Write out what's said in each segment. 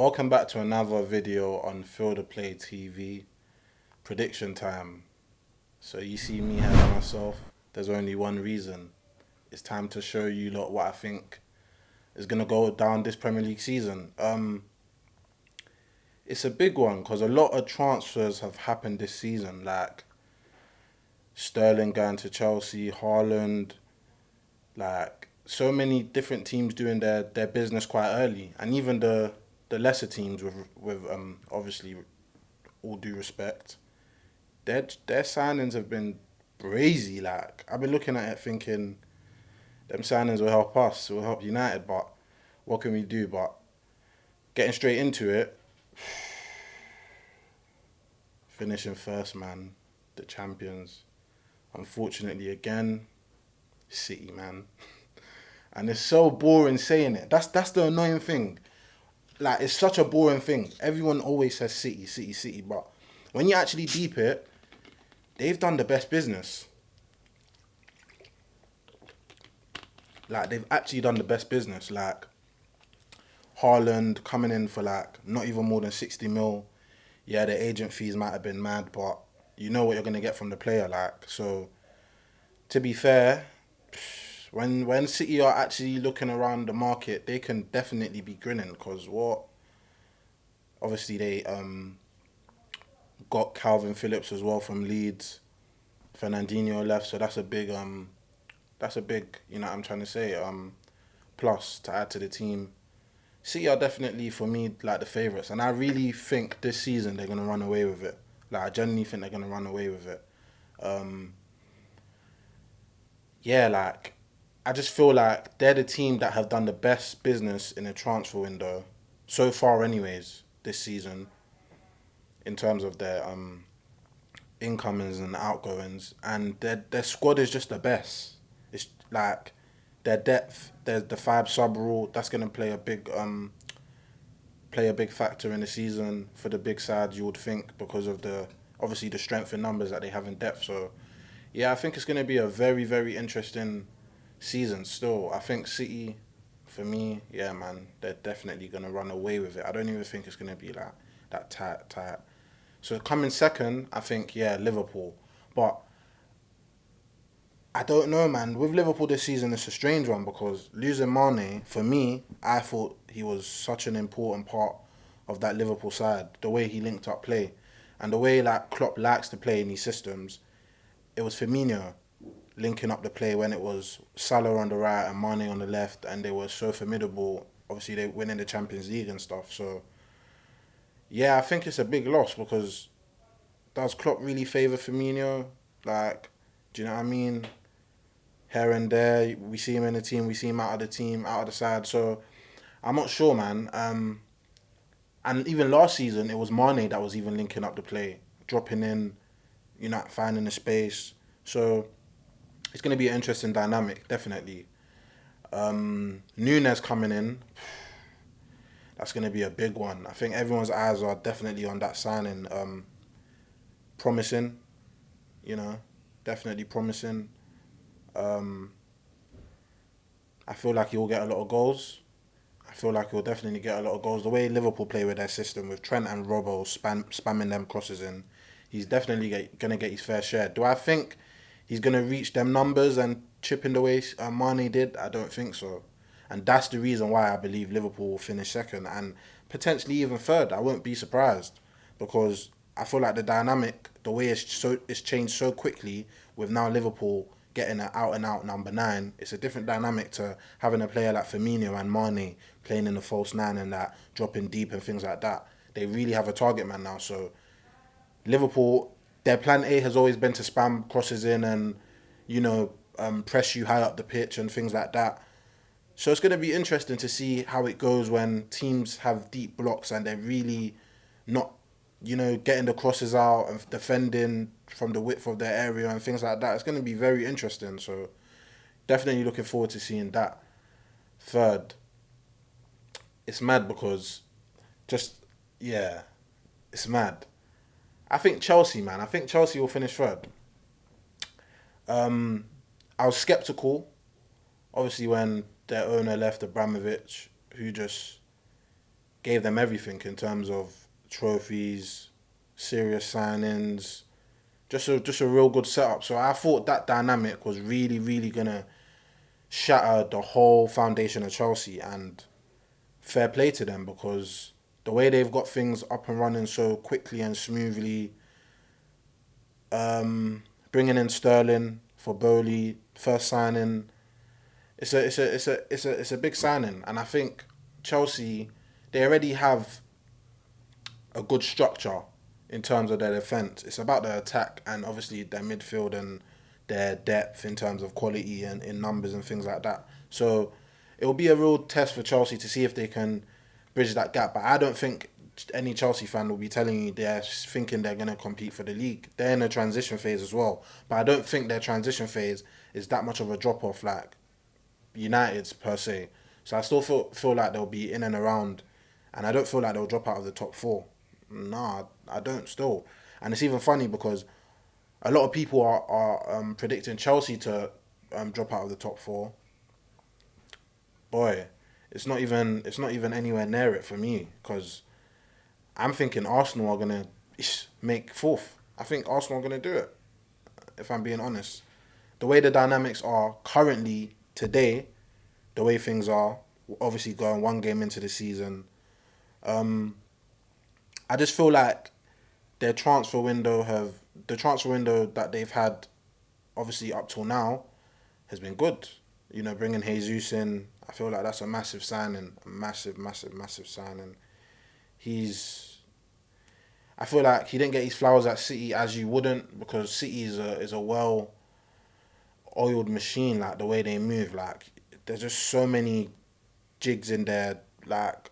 Welcome back to another video on Feel the Play TV. Prediction time. So you see me here by myself. There's only one reason. It's time to show you lot what I think is gonna go down this Premier League season. It's a big one because a lot of transfers have happened this season, like Sterling going to Chelsea, Haaland, like so many different teams doing their business quite early, and even the lesser teams with obviously all due respect, their signings have been crazy. Like I've been looking at it thinking them signings will help us, will help United, but what can we do? But getting straight into it, finishing first, man, the champions. Unfortunately, again, City, man. And it's so boring saying it. That's the annoying thing. Like it's such a boring thing. Everyone always says City, City, City, but when you actually deep it, they've done the best business. Like they've actually done the best business. Like Haaland coming in for like not even more than 60 mil. Yeah, the agent fees might have been mad, but you know what you're gonna get from the player. Like so, to be fair, when City are actually looking around the market, they can definitely be grinning because what obviously they got Calvin Phillips as well from Leeds. Fernandinho left, so that's a big, you know what I'm trying to say, plus to add to the team. City are definitely for me like the favourites, and I really think this season they're gonna run away with it. Like I genuinely think they're gonna run away with it. Um, yeah, like I just feel like they're the team that have done the best business in the transfer window so far, anyways, this season in terms of their incomings and outgoings, and their squad is just the best. It's like their depth. There's the five sub rule that's gonna play a big factor in the season for the big sides. You would think because of the obviously the strength in numbers that they have in depth. So yeah, I think it's gonna be a very interesting season. Still, I think City, for me, yeah, man, they're definitely gonna run away with it. I don't even think it's gonna be like that tight. So coming second, I think yeah, Liverpool. But I don't know, man. With Liverpool this season, it's a strange one because losing Mane, for me, I thought he was such an important part of that Liverpool side. The way he linked up play, and the way like Klopp likes to play in these systems. It was Firmino linking up the play when it was Salah on the right and Mane on the left, and they were so formidable. Obviously, they winning the Champions League and stuff. So yeah, I think it's a big loss because does Klopp really favour Firmino? Like, do you know what I mean? Here and there, we see him in the team, we see him out of the team, out of the side. So I'm not sure, man. And even last season, it was Mane that was even linking up the play, dropping in, you know, finding the space. So it's going to be an interesting dynamic, definitely. Nunes coming in, that's going to be a big one. I think everyone's eyes are definitely on that signing. Promising, you know, definitely promising. Um, I feel like he'll get a lot of goals. I feel like he'll definitely get a lot of goals. The way Liverpool play with their system, with Trent and Robbo spamming them crosses in, he's definitely going to get his fair share. Do I think he's going to reach them numbers and chip in the way Mane did? I don't think so. And that's the reason why I believe Liverpool will finish second and potentially even third. I won't be surprised because I feel like the dynamic, the way it's changed so quickly with now Liverpool getting an out and out number nine. It's a different dynamic to having a player like Firmino and Mane playing in the false nine and that dropping deep and things like that. They really have a target man now. So Liverpool, their plan A has always been to spam crosses in and press you high up the pitch and things like that. So it's going to be interesting to see how it goes when teams have deep blocks and they're really not, getting the crosses out and defending from the width of their area and things like that. It's going to be very interesting. So definitely looking forward to seeing that. Third, it's mad because just, yeah, it's mad. I think Chelsea, man. I think Chelsea will finish third. Um, I was skeptical, obviously, when their owner left, Abramovich, who just gave them everything in terms of trophies, serious signings, just a real good setup. So I thought that dynamic was really, really gonna shatter the whole foundation of Chelsea, and fair play to them because the way they've got things up and running so quickly and smoothly, bringing in Sterling for Bowley, first signing, it's a big signing, and I think Chelsea, they already have a good structure in terms of their defense. It's about their attack and obviously their midfield and their depth in terms of quality and in numbers and things like that. So it will be a real test for Chelsea to see if they can bridge that gap. But I don't think any Chelsea fan will be telling you they're thinking they're going to compete for the league. They're in a transition phase as well. But I don't think their transition phase is that much of a drop off like United's per se. So I still feel like they'll be in and around, and I don't feel like they'll drop out of the top four. Nah, I don't still. And it's even funny because a lot of people are predicting Chelsea to drop out of the top four. Boy, it's not even anywhere near it for me because I'm thinking Arsenal are gonna make fourth. I think Arsenal are gonna do it. If I'm being honest, the way the dynamics are currently today, the way things are, obviously going one game into the season, I just feel like their transfer window have the transfer window that they've had, obviously up till now, has been good. You know, bringing Jesus in, I feel like that's a massive signing, a massive, massive, massive signing. He's, I feel like he didn't get his flowers at City as you wouldn't because City is a well oiled machine. Like the way they move, like there's just so many jigs in there, like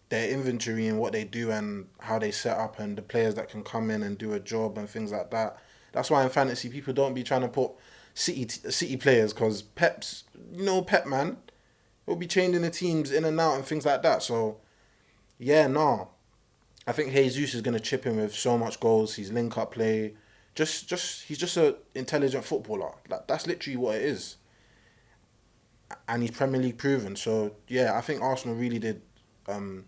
their inventory and what they do and how they set up and the players that can come in and do a job and things like that. That's why in fantasy people don't be trying to put City players because Pep's, Pep man, he'll be changing the teams in and out and things like that. So yeah, no, I think Jesus is gonna chip in with so much goals. His link up play, just he's just a intelligent footballer. Like that's literally what it is, and he's Premier League proven. So yeah, I think Arsenal really did um,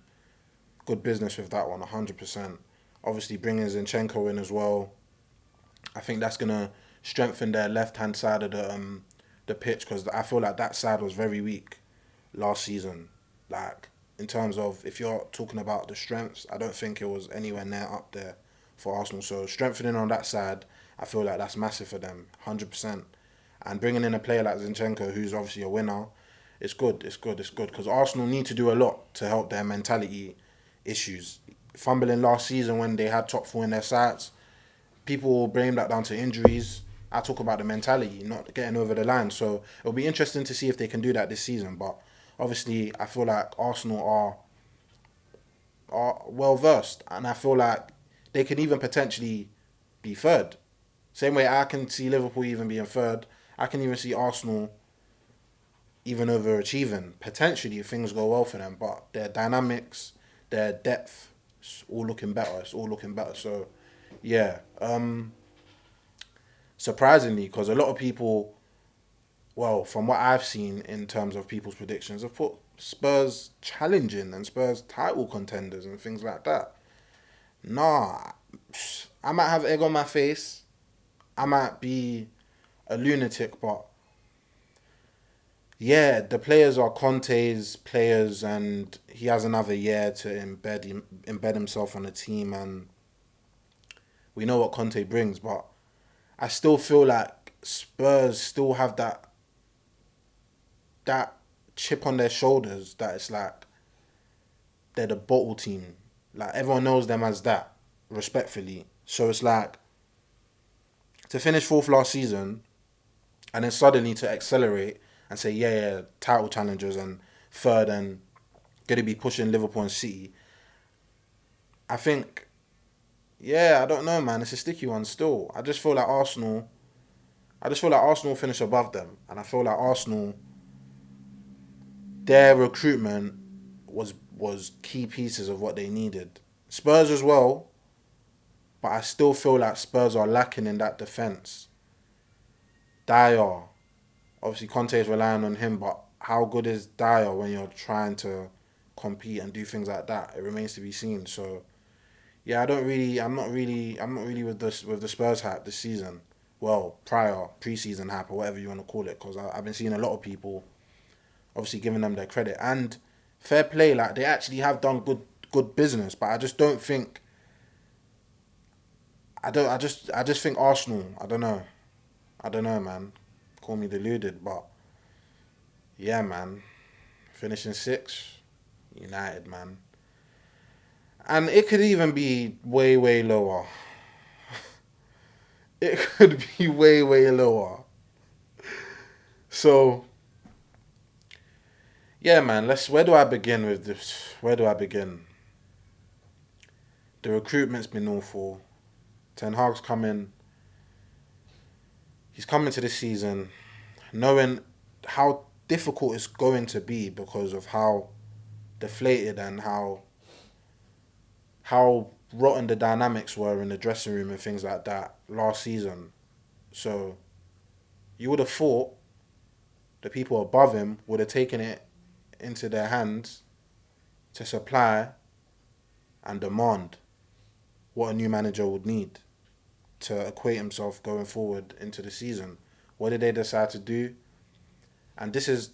good business with that one, 100%. Obviously, bringing Zinchenko in as well, I think that's gonna strengthen their left hand side of the pitch because I feel like that side was very weak last season. Like in terms of if you're talking about the strengths, I don't think it was anywhere near up there for Arsenal. So strengthening on that side, I feel like that's massive for them, 100%. And bringing in a player like Zinchenko, who's obviously a winner, it's good. It's good. It's good because Arsenal need to do a lot to help their mentality issues. Fumbling last season when they had top four in their sights, people will blame that down to injuries. I talk about the mentality, not getting over the line. So it'll be interesting to see if they can do that this season. But obviously, I feel like Arsenal are well versed, and I feel like they can even potentially be third. Same way I can see Liverpool even being third, I can even see Arsenal even overachieving potentially if things go well for them. But their dynamics, their depth, it's all looking better. It's all looking better. So yeah, surprisingly, because a lot of people, well, from what I've seen in terms of people's predictions, have put Spurs challenging and Spurs title contenders and things like that. Nah, I might have egg on my face. I might be a lunatic, but yeah, the players are Conte's players, and he has another year to embed himself on the team, and we know what Conte brings. But I still feel like Spurs still have that chip on their shoulders that it's like they're the bottle team. Like everyone knows them as that, respectfully. So it's like to finish fourth last season and then suddenly to accelerate and say, yeah, title challengers and third and going to be pushing Liverpool and City. I think, yeah, I don't know, man. It's a sticky one still. I just feel like Arsenal finish above them. And I feel like Arsenal, their recruitment was key pieces of what they needed. Spurs as well, but I still feel like Spurs are lacking in that defence. Dyer, obviously Conte is relying on him, but how good is Dyer when you're trying to compete and do things like that. It remains to be seen. So yeah, I'm not really with the Spurs hype this season. Well, prior preseason hype or whatever you want to call it, because I've been seeing a lot of people obviously giving them their credit and fair play. Like they actually have done good business, but I just don't think. I just think Arsenal. I don't know, man. Call me deluded, but yeah, man. Finishing sixth, United, man. And it could even be way lower. It could be way lower. So yeah, man. Where do I begin with this? Where do I begin? The recruitment's been awful. Ten Hag's coming. He's coming to this season knowing how difficult it's going to be because of how deflated and how rotten the dynamics were in the dressing room and things like that last season. So you would have thought the people above him would have taken it into their hands to supply and demand what a new manager would need to equate himself going forward into the season. What did they decide to do? And this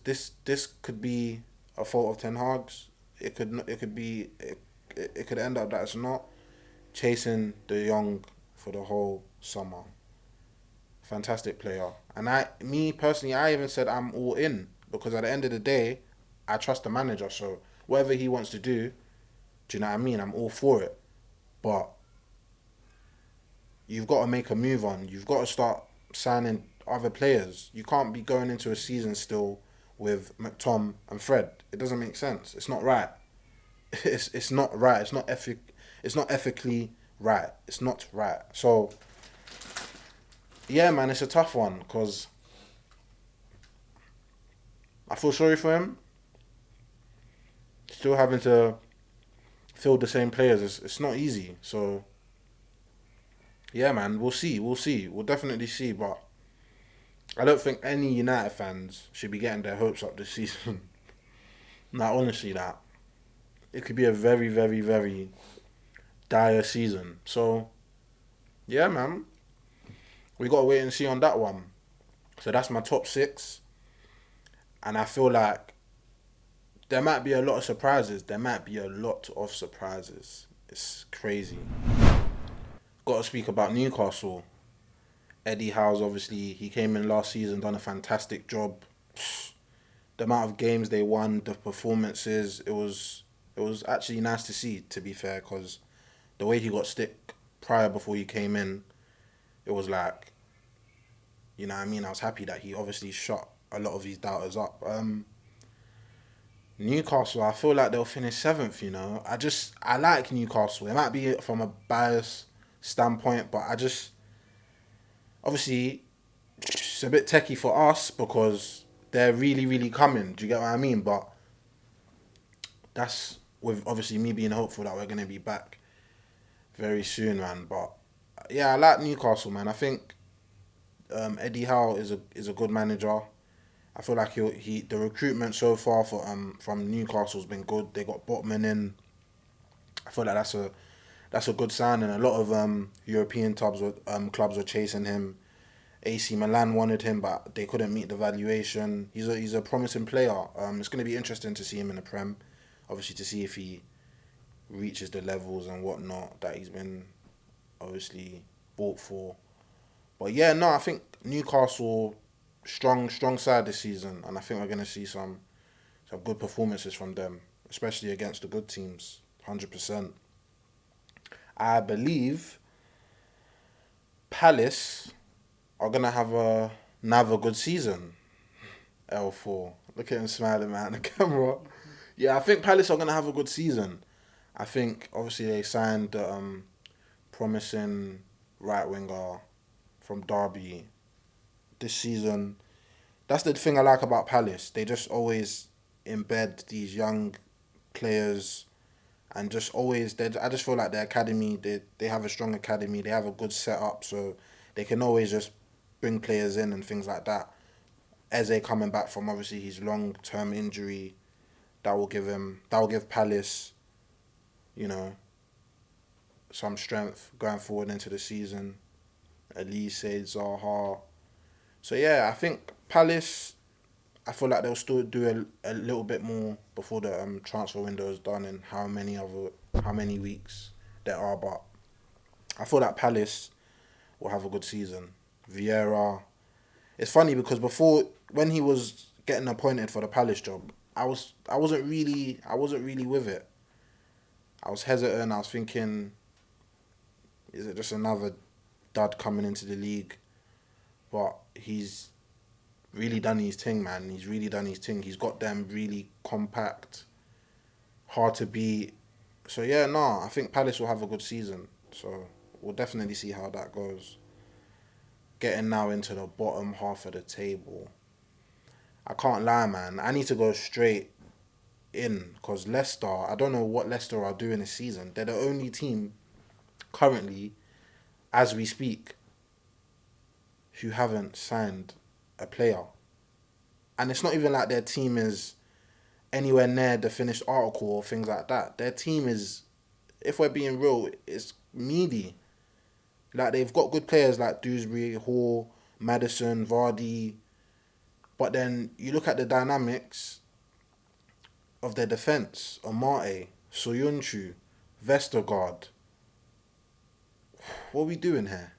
could be a fault of Ten Hag's. It could end up that it's not chasing De Jong for the whole summer. Fantastic player, and me personally, I even said I'm all in because at the end of the day, I trust the manager. So whatever he wants to do you know what I mean? I'm all for it, but you've got to make a move on. You've got to start signing other players. You can't be going into a season still with McTom and Fred. It doesn't make sense. It's not right. It's not right. It's not ethically right. It's not right. So yeah, man, it's a tough one because I feel sorry for him. Still having to field the same players. It's not easy. So yeah, man, we'll see. We'll see. We'll definitely see. But I don't think any United fans should be getting their hopes up this season. Nah, honestly, that it could be a very dire season. So yeah, man, we gotta wait and see on that one. So that's my top six, and I feel like there might be a lot of surprises. There might be a lot of surprises. It's crazy. Got to speak about Newcastle. Eddie Howe's obviously he came in last season, done a fantastic job. The amount of games they won, the performances, it was actually nice to see. To be fair, because the way he got stick prior before he came in, it was like, you know what I mean. I was happy that he obviously shut a lot of these doubters up. Newcastle, I feel like they'll finish seventh. You know, I like Newcastle. It might be from a bias standpoint, but I just obviously it's a bit techie for us because they're really coming. Do you get what I mean? But that's with obviously me being hopeful that we're gonna be back very soon, man. But yeah, I like Newcastle, man. I think Eddie Howe is a good manager. I feel like he the recruitment so far for from Newcastle's been good. They got Botman in. I feel like that's a good sign, and a lot of European clubs were chasing him. AC Milan wanted him, but they couldn't meet the valuation. He's a promising player. It's going to be interesting to see him in the Prem, obviously to see if he reaches the levels and whatnot that he's been obviously bought for. But yeah, no, I think Newcastle strong side this season, and I think we're going to see some good performances from them, especially against the good teams. 100%. I believe Palace are gonna have another good season. L4. Look at him smiling, man. The camera. Yeah, I think Palace are gonna have a good season. I think obviously they signed the promising right winger from Derby this season. That's the thing I like about Palace. They just always embed these young players and just always I just feel like their academy they have a strong academy, they have a good setup, so they can always just bring players in and things like that. Eze coming back from obviously his long term injury, That will give Palace, you know, some strength going forward into the season. Elise, Zaha. So yeah, I think Palace. I feel like they'll still do a little bit more before the transfer window is done and how many weeks there are. But I feel like Palace will have a good season. Vieira. It's funny because before when he was getting appointed for the Palace job, I wasn't really with it. I was hesitant. I was thinking, is it just another dud coming into the league? But he's really done his thing, man. He's really done his thing. He's got them really compact, hard to beat. So yeah, no, I think Palace will have a good season. So we'll definitely see how that goes. Getting now into the bottom half of the table. I can't lie, man. I need to go straight in because Leicester, I don't know what Leicester are doing this season. They're the only team currently, as we speak, who haven't signed a player. And it's not even like their team is anywhere near the finished article or things like that. Their team is, if we're being real, it's meaty. Like they've got good players like Dewsbury, Hall, Maddison, Vardy. But then you look at the dynamics of their defence, Amate, Soyuncu, Vestergaard. What are we doing here?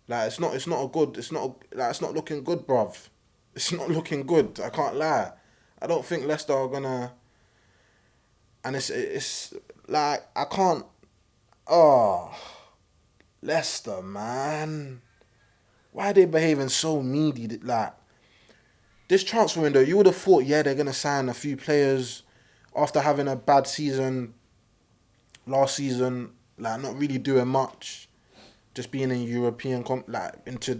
Like it's not a good it's not looking good, bruv. It's not looking good. I can't lie. I don't think Leicester are gonna and it's like I can't oh Leicester, man. Why are they behaving so needy? Like this transfer window, you would have thought, yeah, they're gonna sign a few players after having a bad season last season, like not really doing much, just being in European into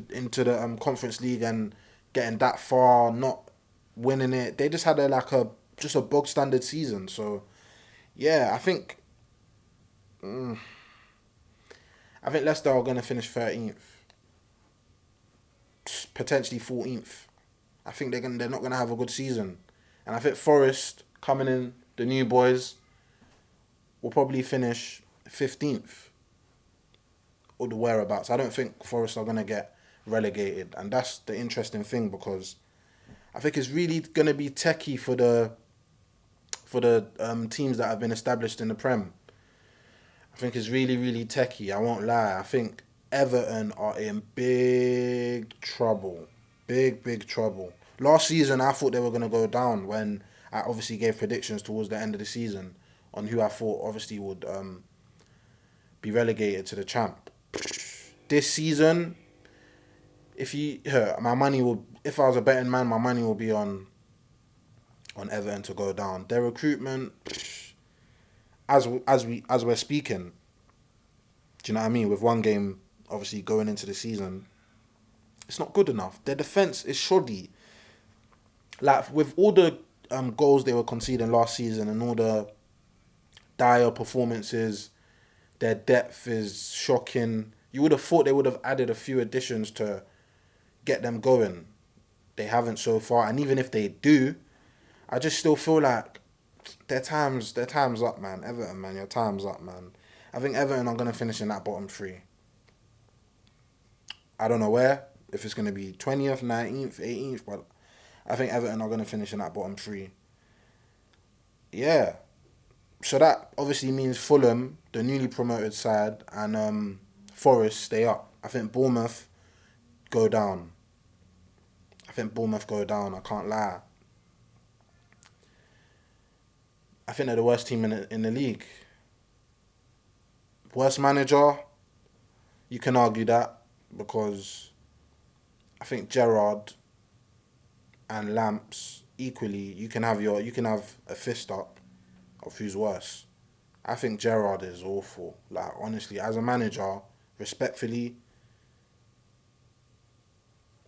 the Conference League and getting that far, not winning it. They just had just a bog standard season. So yeah, I think Leicester are gonna finish 13th, potentially 14th. I think they're not gonna have a good season, and I think Forest coming in, the new boys, will probably finish 15th or the whereabouts. I don't think Forest are gonna get relegated, and that's the interesting thing because I think it's really gonna be techie for the teams that have been established in the Prem. I think it's really really techie. I won't lie. I think Everton are in big trouble, big trouble. Last season, I thought they were gonna go down when I obviously gave predictions towards the end of the season on who I thought obviously would be relegated to the champ. This season, my money will, if I was a betting man, my money will be on Everton to go down. Their recruitment, as we're speaking, do you know what I mean? With one game obviously going into the season, it's not good enough. Their defense is shoddy. Like with all the goals they were conceding last season and all the dire performances, their depth is shocking. You would have thought they would have added a few additions to get them going. They haven't so far, and even if they do, I just still feel like their time's up, man. Everton, man, your time's up, man. I think Everton are gonna finish in that bottom three. I don't know where, if it's gonna be 20th, 19th, 18th, but I think Everton are gonna finish in that bottom three. Yeah. So that obviously means Fulham, the newly promoted side, and Forest stay up. I think Bournemouth go down. I can't lie. I think they're the worst team in the league. Worst manager, you can argue that because I think Gerrard and Lamps equally. You can have a fist up of who's worse. I think Gerrard is awful. Like honestly, as a manager, respectfully,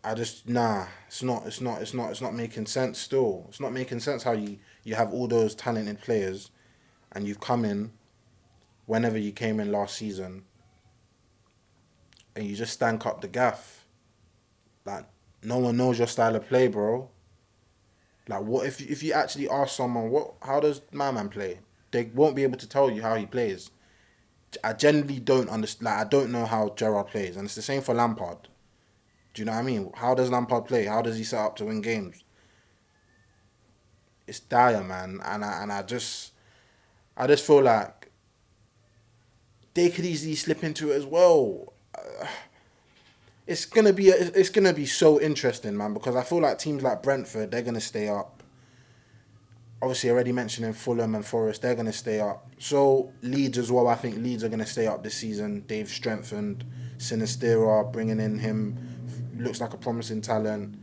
I just it's not making sense still. It's not making sense how you have all those talented players and you've come in whenever you came in last season and you just stank up the gaff. Like no one knows your style of play, bro. Like, what if you actually ask someone, how does my man play? They won't be able to tell you how he plays. I generally don't understand. Like, I don't know how Gerrard plays, and it's the same for Lampard. Do you know what I mean? How does Lampard play? How does he set up to win games? It's dire, man, and I just feel like they could easily slip into it as well. It's gonna be so interesting, man, because I feel like teams like Brentford, they're gonna stay up. Obviously, already mentioning Fulham and Forest, they're gonna stay up. So Leeds as well. I think Leeds are gonna stay up this season. They've strengthened. Sinistera, bringing in him, looks like a promising talent.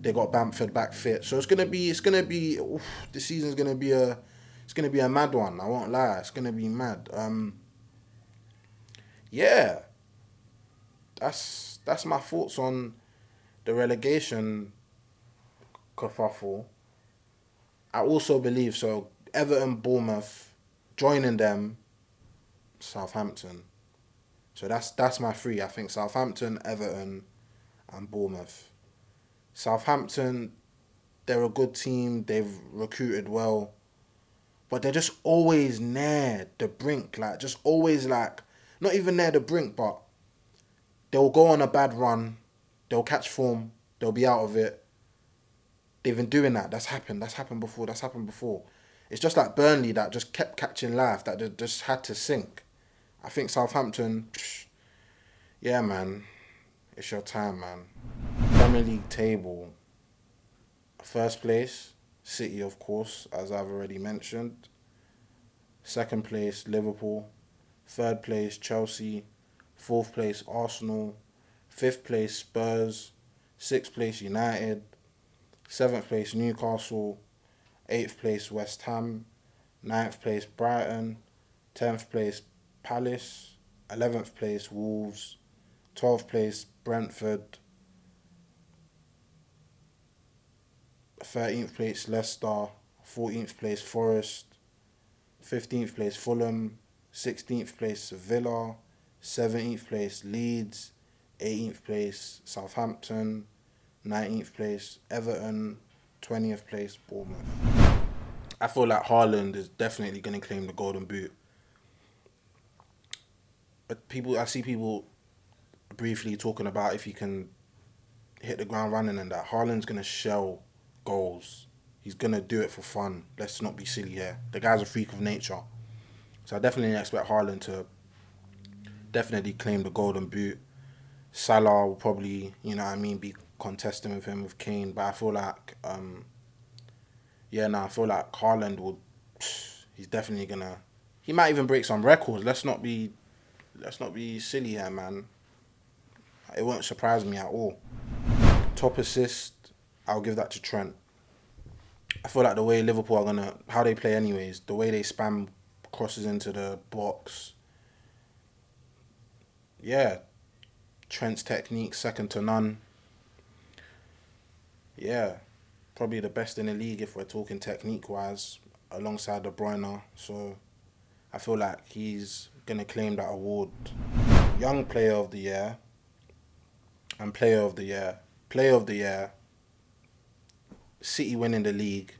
They got Bamford back fit, so it's gonna be. Oof, this season's gonna be it's gonna be a mad one. I won't lie, it's gonna be mad. Yeah, that's my thoughts on the relegation kerfuffle. I also believe so. Everton, Bournemouth, joining them, Southampton. So that's my three. I think Southampton, Everton, and Bournemouth. Southampton, they're a good team. They've recruited well, but they're just always near the brink. Like, just always, like, not even near the brink, but they'll go on a bad run. They'll catch form. They'll be out of it. They've been doing that. That's happened. That's happened before. That's happened before. It's just like Burnley that just kept catching life, that just had to sink. I think Southampton, yeah, man, it's your time, man. Premier League table. First place, City, of course, as I've already mentioned. Second place, Liverpool. Third place, Chelsea. Fourth place, Arsenal. Fifth place, Spurs. Sixth place, United. Seventh place, Newcastle. Eighth place, West Ham. Ninth place, Brighton. 10th place, Palace. 11th place, Wolves. 12th place, Brentford. 13th place, Leicester. 14th place, Forest. 15th place, Fulham. 16th place, Villa. 17th place, Leeds. 18th place, Southampton. 19th place, Everton. 20th place, Bournemouth. I feel like Haaland is definitely going to claim the Golden Boot. But I see people briefly talking about if he can hit the ground running and that. Haaland's going to shell goals. He's going to do it for fun. Let's not be silly here. The guy's a freak of nature. So I definitely expect Haaland to definitely claim the Golden Boot. Salah will probably, you know what I mean, be contesting with him with Kane. But I feel like, I feel like Haaland will, he's definitely going to, he might even break some records. Let's not be silly here, man. It won't surprise me at all. Top assist, I'll give that to Trent. I feel like the way Liverpool are gonna, how they play anyways, the way they spam crosses into the box. Yeah, Trent's technique second to none. Yeah, probably the best in the league if we're talking technique wise, alongside De Bruyne. So I feel like he's gonna claim that award. Young Player of the Year and Player of the Year. Player of the Year, City winning the league.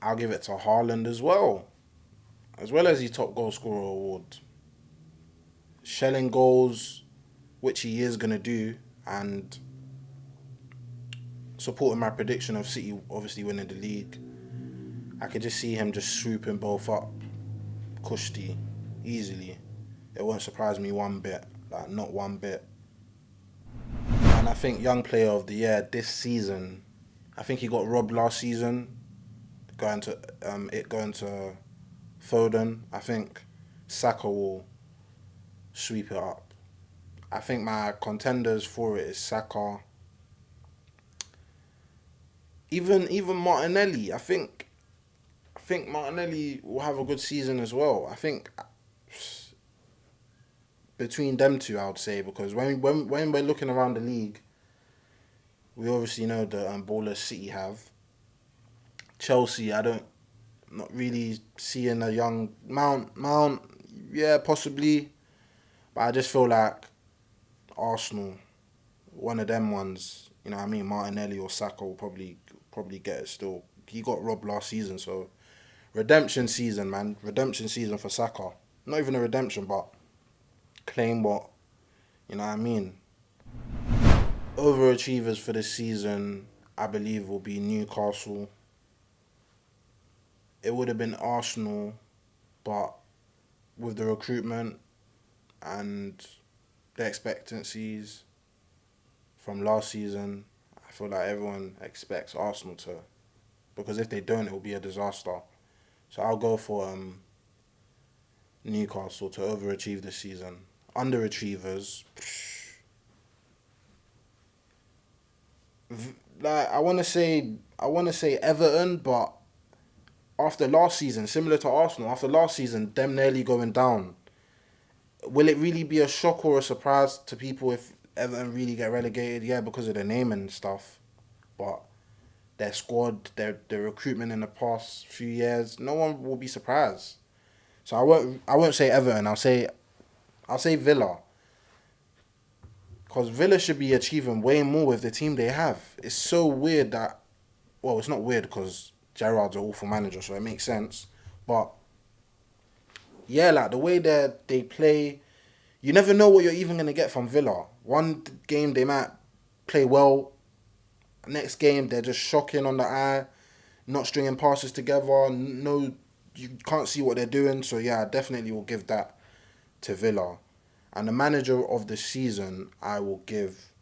I'll give it to Haaland as well as his top goal scorer award. Shelling goals, which he is going to do, and supporting my prediction of City obviously winning the league. I could just see him just swooping both up, Kushti, easily. It won't surprise me one bit, like not one bit. And I think Young Player of the Year this season, I think he got robbed last season, going to Foden. I think Saka will sweep it up. I think my contenders for it is Saka. Even Martinelli. I think Martinelli will have a good season as well. I think between them two, I would say, because when we're looking around the league, we obviously know the ballers City have. Chelsea, not really seeing a young Mount, yeah, possibly, but I just feel like Arsenal, one of them ones. You know what I mean? Martinelli or Saka will probably get it still. He got robbed last season, so redemption season, man. Redemption season for Saka. Not even a redemption, but claim what, you know what I mean? Overachievers for this season, I believe, will be Newcastle. It would have been Arsenal, but with the recruitment and the expectancies from last season, I feel like everyone expects Arsenal to, because if they don't, it will be a disaster. So I'll go for Newcastle to overachieve this season. Underachievers, like I want to say Everton, but after last season, similar to Arsenal, after last season, them nearly going down, will it really be a shock or a surprise to people if Everton really get relegated? Yeah, because of the name and stuff, but their squad, their recruitment in the past few years, no one will be surprised. So I won't say Everton. I'll say Villa, because Villa should be achieving way more with the team they have. It's so weird that, well, it's not weird because Gerrard's an awful manager, so it makes sense. But yeah, like the way that they play, you never know what you're even gonna get from Villa. One game they might play well. Next game they're just shocking on the eye, not stringing passes together. No, you can't see what they're doing. So yeah, I definitely will give that to Villa. And the manager of the season, I will give.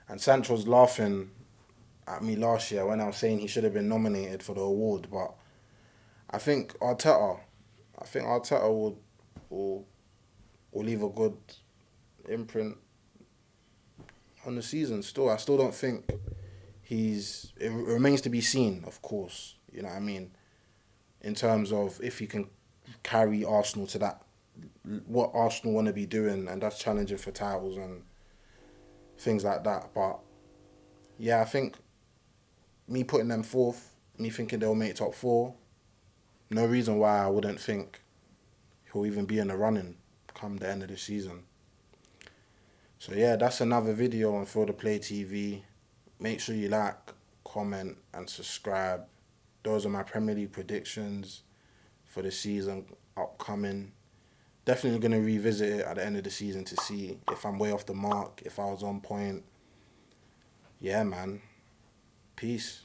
And Sanch was laughing at me last year when I was saying he should have been nominated for the award, but I think Arteta. I think Arteta will will leave a good imprint on the season. Still, I still don't think he's. It remains to be seen, of course. You know what I mean. In terms of if he can carry Arsenal to that, what Arsenal want to be doing, and that's challenging for titles and things like that. But yeah, I think me putting them fourth, me thinking they'll make top four, no reason why I wouldn't think he'll even be in the running come the end of the season. So yeah, that's another video on Feel the Play TV. Make sure you like, comment, and subscribe. Those are my Premier League predictions for the season upcoming. Definitely going to revisit it at the end of the season to see if I'm way off the mark, if I was on point. Yeah, man. Peace.